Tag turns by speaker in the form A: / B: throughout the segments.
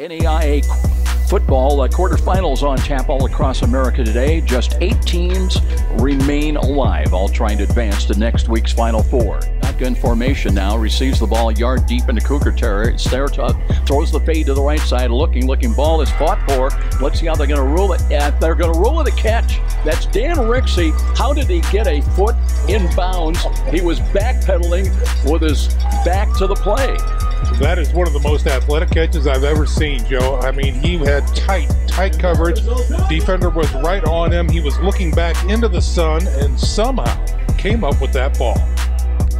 A: NAIA football quarterfinals on tap all across America today. Just 8 teams remain alive, all trying to advance to next week's Final Four. Shotgun formation now, receives the ball yard deep into Cougar territory. Throws the fade to the right side, looking. Ball is fought for. Let's see how they're going to rule it. They're going to rule it a catch. That's Dan Rixey. How did he get a foot in bounds? He was backpedaling with his back to the play.
B: That is one of the most athletic catches I've ever seen, Joe. I mean, he had tight coverage. Defender was right on him. He was looking back into the sun and somehow came up with that ball.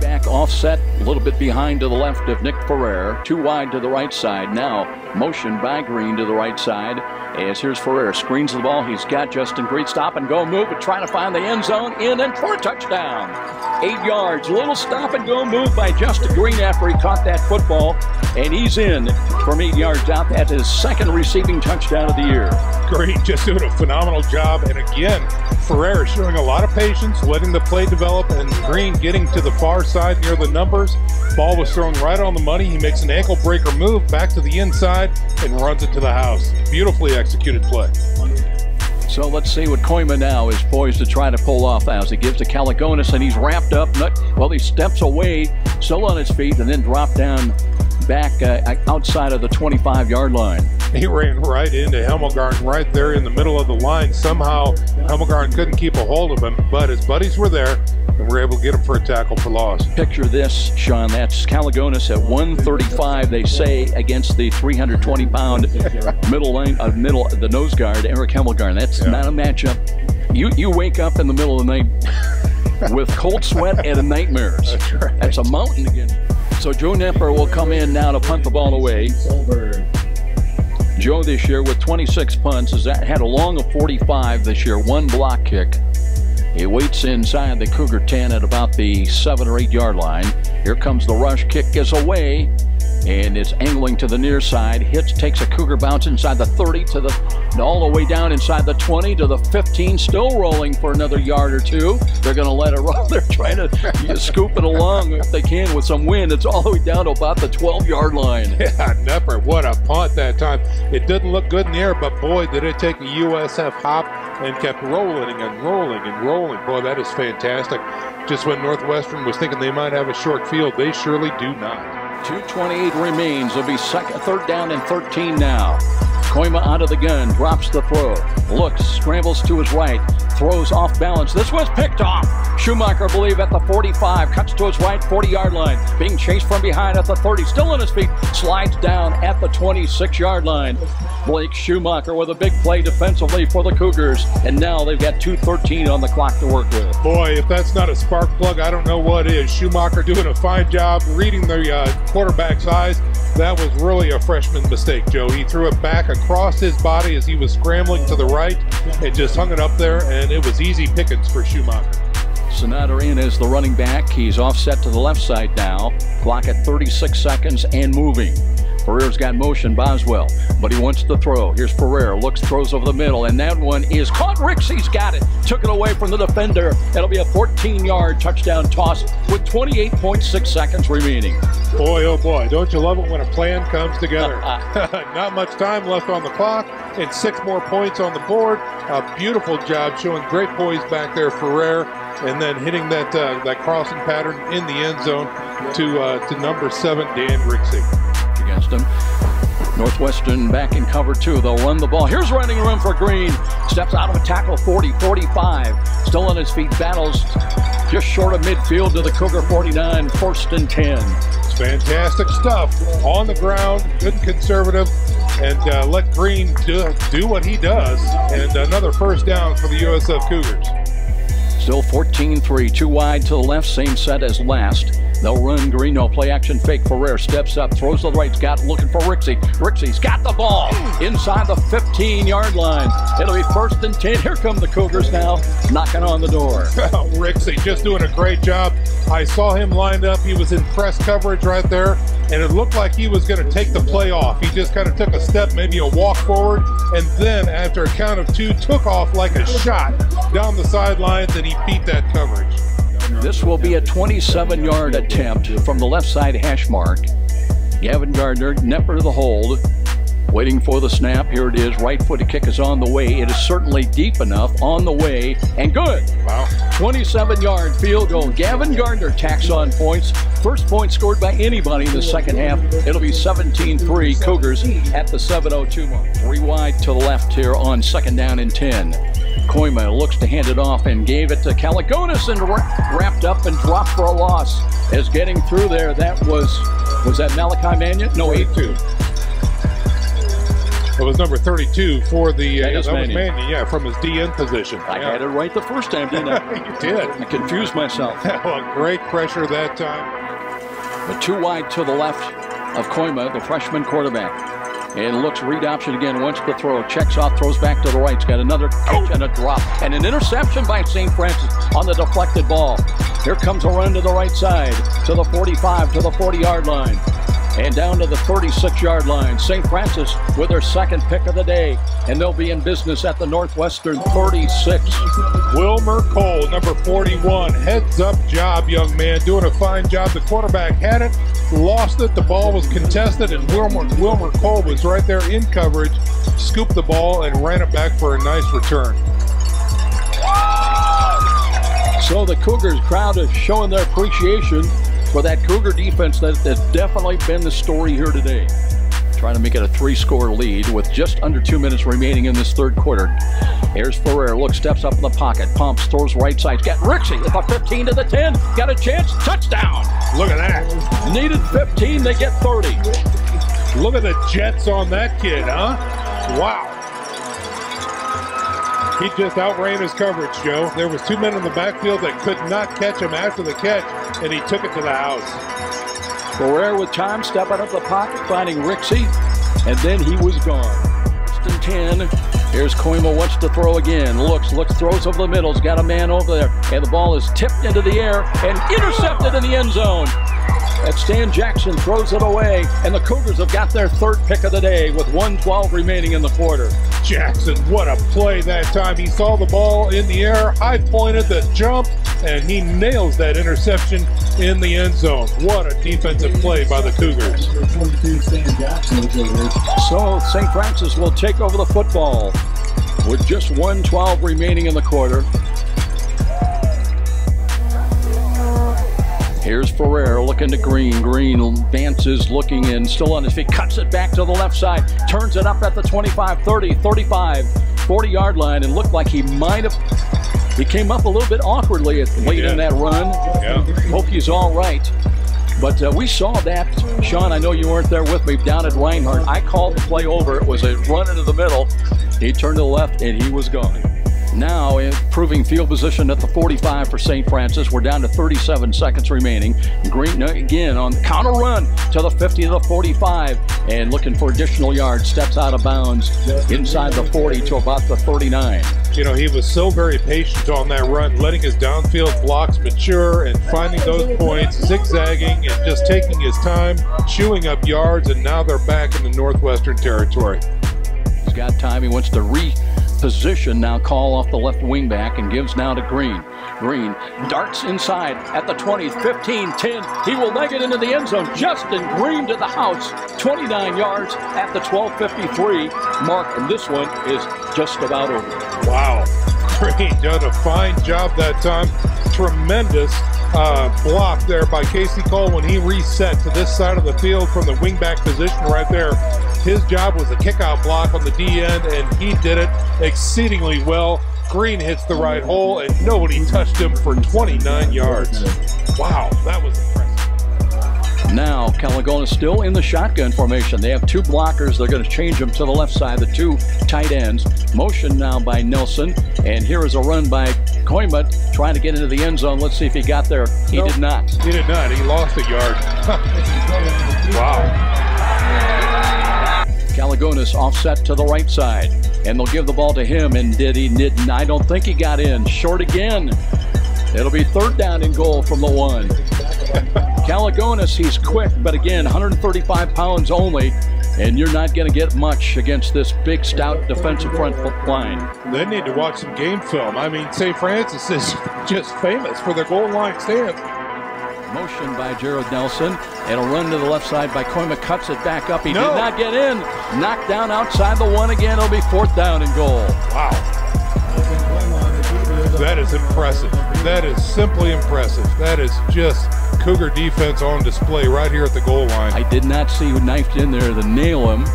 A: Back offset, a little bit behind to the left of Nick Ferrer. Too wide to the right side. Now motion by Green to the right side. As here's Ferrer, screens the ball. He's got Justin Green. Stop and go move, but trying to find the end zone. In and for a touchdown. 8 yards. Little stop and go move by Justin Green after he caught that football. And he's in from 8 yards out. That's his second receiving touchdown of the year.
B: Green just doing a phenomenal job. And again, Ferrer showing a lot of patience, letting the play develop, and Green getting to the far side near the numbers. Ball was thrown right on the money. He makes an ankle breaker move back to the inside and runs it to the house. Beautifully executed play.
A: So let's see what Koima now is poised to try to pull off as he gives to Calagonis, and he's wrapped up. Well, he steps away, still on his feet, and then dropped down back outside of the 25-yard line.
B: He ran right into Helmelgarn right there in the middle of the line. Somehow Helmelgarn couldn't keep a hold of him, but his buddies were there and were able to get him for a tackle for loss.
A: Picture this, Sean. That's Calagonis at 135, they say, against the 320-pound the nose guard, Eric Helmelgarn. That's not a matchup. You wake up in the middle of the night with cold sweat and nightmares.
B: That's right.
A: That's a mountain again. So Joe Nepper will come in now to punt the ball away. Joe this year with 26 punts has had a long of 45 this year, 1 block kick. He waits inside the Cougar 10 at about the 7 or 8 yard line. Here comes the rush. Kick is away, and it's angling to the near side. Takes a Cougar bounce inside the 30 all the way down inside the 20 to the 15. Still rolling for another yard or two. They're going to let it roll. They're trying to scoop it along if they can with some wind. It's all the way down to about the 12-yard line.
B: Yeah, Nepper, what a punt that time. It didn't look good in the air, but boy, did it take a USF hop and kept rolling and rolling and rolling. Boy, that is fantastic. Just when Northwestern was thinking they might have a short field, they surely do not.
A: 2:28 remains. It'll be third down and 13 now. Koima out of the gun, drops the throw, looks, scrambles to his right, throws off balance. This was picked off. Schumacher, I believe, at the 45, cuts to his right, 40-yard line, being chased from behind at the 30, still on his feet, slides down at the 26-yard line. Blake Schumacher with a big play defensively for the Cougars, and now they've got 2:13 on the clock to work with.
B: Boy, if that's not a spark plug, I don't know what is. Schumacher doing a fine job reading the quarterback's eyes. That was really a freshman mistake, Joe. He threw it back across his body as he was scrambling to the right and just hung it up there, and it was easy pickings for Schumacher.
A: Sonata in as the running back. He's offset to the left side now. Clock at 36 seconds and moving. Ferrer's got motion, Boswell, but he wants to throw. Here's Ferrer, looks, throws over the middle, and that one is caught. Rixey's got it. Took it away from the defender. It'll be a 14-yard touchdown toss with 28.6 seconds remaining.
B: Boy, oh boy, don't you love it when a plan comes together? Not much time left on the clock, and 6 more points on the board. A beautiful job showing great poise back there, Ferrer, and then hitting that crossing pattern in the end zone to number 7, Dan Rixey.
A: Against him. Northwestern back in cover 2. They'll run the ball. Here's running room for Green. Steps out of a tackle, 40, 45. Still on his feet, battles just short of midfield to the Cougar 49, 1st and 10.
B: It's fantastic stuff. On the ground, good and conservative, and let Green do what he does. And another first down for the USF Cougars.
A: Still 14-3, 2 wide to the left, same set as last. They'll run Green, no play action fake. Ferrer steps up, throws to the right, looking for Rixey. Rixey's got the ball inside the 15-yard line. It'll be 1st and 10. Here come the Cougars now, knocking on the door.
B: Rixey just doing a great job. I saw him lined up. He was in press coverage right there, and it looked like he was going to take the play off. He just kind of took a step, maybe a walk forward, and then after a count of 2, took off like a shot down the sidelines, and he beat that coverage.
A: This will be a 27-yard attempt from the left side hash mark. Gavin Gardner, Nepper to the hold. Waiting for the snap. Here it is. Right-footed kick is on the way. It is certainly deep enough. On the way. And good.
B: Wow.
A: 27-yard field goal. Gavin Gardner tacks on points. First point scored by anybody in the second half. It'll be 17-3 Cougars at the 7:02 mark. 3 wide to the left here on 2nd down and 10. Koima looks to hand it off and gave it to Calagonis and wrapped up and dropped for a loss. As getting through there, that was that Malachi Mannion? No,
B: 82. It was number 32 for the that was Mannion, yeah, from his DN position.
A: I had it right the first time, didn't I?
B: You did.
A: I confused myself.
B: Well, great pressure that time.
A: But 2 wide to the left of Koima, the freshman quarterback. And looks read option again, wants to throw, checks off, throws back to the right. He's got another catch and a drop. And an interception by St. Francis on the deflected ball. Here comes a run to the right side, to the 45, to the 40-yard line. And down to the 36-yard line. St. Francis with their second pick of the day. And they'll be in business at the Northwestern 36.
B: Wilmer Cole, number 41. Heads up job, young man. Doing a fine job. The quarterback had it, lost it. The ball was contested, and Wilmer Cole was right there in coverage. Scooped the ball and ran it back for a nice return.
A: So the Cougars crowd is showing their appreciation for that Cougar defense that has definitely been the story here today. Trying to make it a 3-score lead with just under 2 minutes remaining in this third quarter. Here's Ferrer, looks, steps up in the pocket, pumps, throws right side. Got Rixey at the 15 to the 10. Got a chance, touchdown.
B: Look at that.
A: Needed 15, they get 30.
B: Look at the jets on that kid, huh? Wow. He just outran his coverage, Joe. There was 2 men in the backfield that could not catch him after the catch, and he took it to the house.
A: Ferrer with time, stepping up the pocket, finding Rixey, and then he was gone. First and 10. Here's Koima, wants to throw again. Looks, throws over the middle. He's got a man over there, and the ball is tipped into the air and intercepted in the end zone. And Stan Jackson throws it away, and the Cougars have got their third pick of the day with 1:12 remaining in the quarter.
B: Jackson, what a play that time. He saw the ball in the air, high pointed the jump, and he nails that interception in the end zone. What a defensive play by the Cougars.
A: So St. Francis will take over the football with just 1:12 remaining in the quarter. Here's Ferrer looking to Green. Green advances, looking in, still on his feet, cuts it back to the left side, turns it up at the 25, 30, 35, 40-yard line, and looked like he might have, he came up a little bit awkwardly late in that run.
B: Yeah.
A: Hope he's all right. But we saw that, Sean, I know you weren't there with me, down at Reinhardt. I called the play over. It was a run into the middle. He turned to the left, and he was gone. Now improving field position at the 45 for St. Francis. We're down to 37 seconds remaining. Green again on the counter run to the 50 to the 45 and looking for additional yards. Steps out of bounds inside the 40 to about the 39.
B: You know, he was so very patient on that run, letting his downfield blocks mature and finding those points, zigzagging and just taking his time, chewing up yards, and now they're back in the Northwestern territory.
A: He's got time. He wants to reposition now, call off the left wing back, and gives now to Green. Green darts inside at the 20, 15, 10. He will leg it into the end zone. Justin Green to the house, 29 yards at the 12:53 mark, and this one is just about over.
B: Wow. Green done a fine job that time. Tremendous block there by Casey Cole when he reset to this side of the field from the wingback position right there. His job was a kickout block on the D end, and he did it exceedingly well. Green hits the right hole, and nobody touched him for 29 yards. Wow, that was impressive.
A: Now, Calagonis still in the shotgun formation. They have 2 blockers. They're going to change them to the left side, the 2 tight ends. Motion now by Nelson, and here is a run by Koima trying to get into the end zone. Let's see if he got there. He did not.
B: He did not. He lost a yard. Wow.
A: Calagonis offset to the right side, and they'll give the ball to him, and didn't. I don't think he got in. Short again. It'll be 3rd down and goal from the 1. Calagonis, he's quick, but again, 135 pounds only, and you're not going to get much against this big, stout defensive front line.
B: They need to watch some game film. I mean, St. Francis is just famous for their goal line stance.
A: Motion by Jared Nelson, and a run to the left side by Koima. Cuts it back up. He did not get in. Knocked down outside the 1 again. It'll be 4th down and goal.
B: Wow. That is impressive. That is simply impressive. That is just Cougar defense on display right here at the goal line.
A: I did not see who knifed in there to nail him.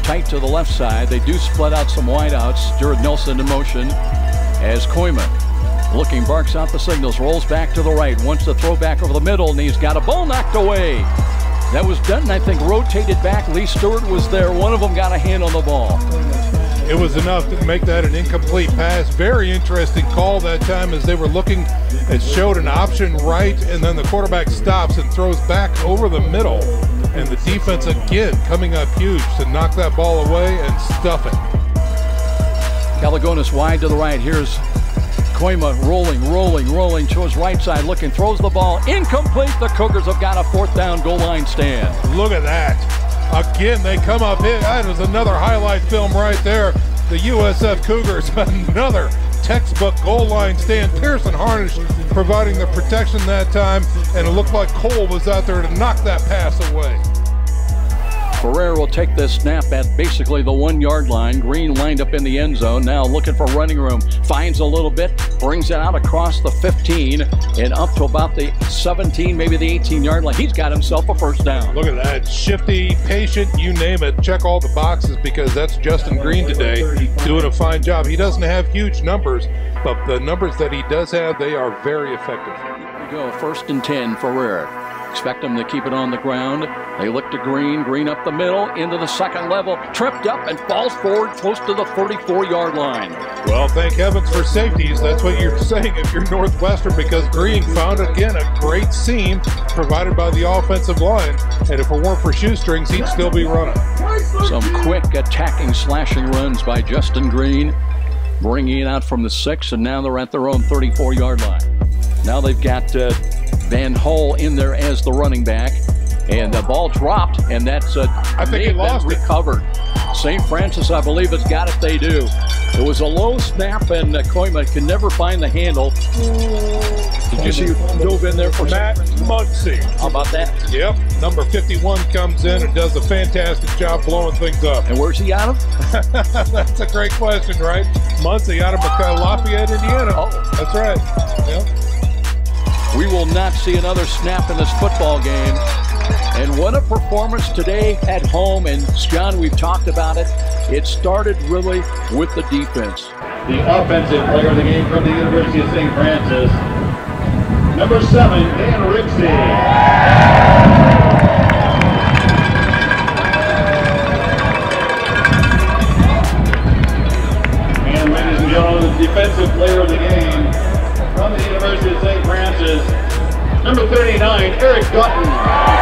A: Tight to the left side. They do split out some wideouts. Jared Nelson in motion as Koima looking, barks out the signals, rolls back to the right, wants to throw back over the middle, and he's got a ball knocked away. That was Dutton, I think, rotated back. Lee Stewart was there. One of them got a hand on the ball.
B: It was enough to make that an incomplete pass. Very interesting call that time as they were looking. It showed an option right, and then the quarterback stops and throws back over the middle. And the defense again coming up huge to knock that ball away and stuff it.
A: Calagonis wide to the right. Here's Koima rolling to his right side, looking, throws the ball incomplete. The Cougars have got a 4th down goal line stand.
B: Look at that. Again, they come up here. That was another highlight film right there. The USF Cougars, another textbook goal line stand. Pearson Harnish providing the protection that time, and it looked like Cole was out there to knock that pass away.
A: Ferrer will take this snap at basically the 1-yard line. Green lined up in the end zone, now looking for running room. Finds a little bit, brings it out across the 15 and up to about the 17, maybe the 18-yard line. He's got himself a 1st down.
B: Look at that. Shifty, patient, you name it. Check all the boxes because that's Justin Green today doing a fine job. He doesn't have huge numbers, but the numbers that he does have, they are very effective.
A: Here we go, 1st and 10 for Ferrer. Expect them to keep it on the ground. They look to Green up the middle, into the 2nd level, tripped up and falls forward close to the 34-yard line.
B: Well, thank heavens for safeties. That's what you're saying if you're Northwestern, because Green found, again, a great seam provided by the offensive line. And if it weren't for shoestrings, he'd still be running.
A: Some quick attacking, slashing runs by Justin Green, bringing it out from the 6, and now they're at their own 34-yard line. Now they've got Van Hull in there as the running back, and the ball dropped, and that's
B: I think he lost
A: recovered. St. Francis, I believe, has got it. They do. It was a low snap, and Koima can never find the handle. Did you see who dove in there for
B: Matt Muncie?
A: How about that?
B: Yep. Number 51 comes in and does a fantastic job blowing things up.
A: And where's he out of?
B: That's a great question, right? Muncie out of Lafayette, Indiana.
A: Oh,
B: that's right. Yep.
A: We will not see another snap in this football game. And what a performance today at home. And John, we've talked about it. It started really with the defense.
C: The offensive player of the game from the University of St. Francis, number 7, Dan Rixey. And ladies and gentlemen, the defensive player of the game from the University of St. Francis, number 39, Eric Dutton.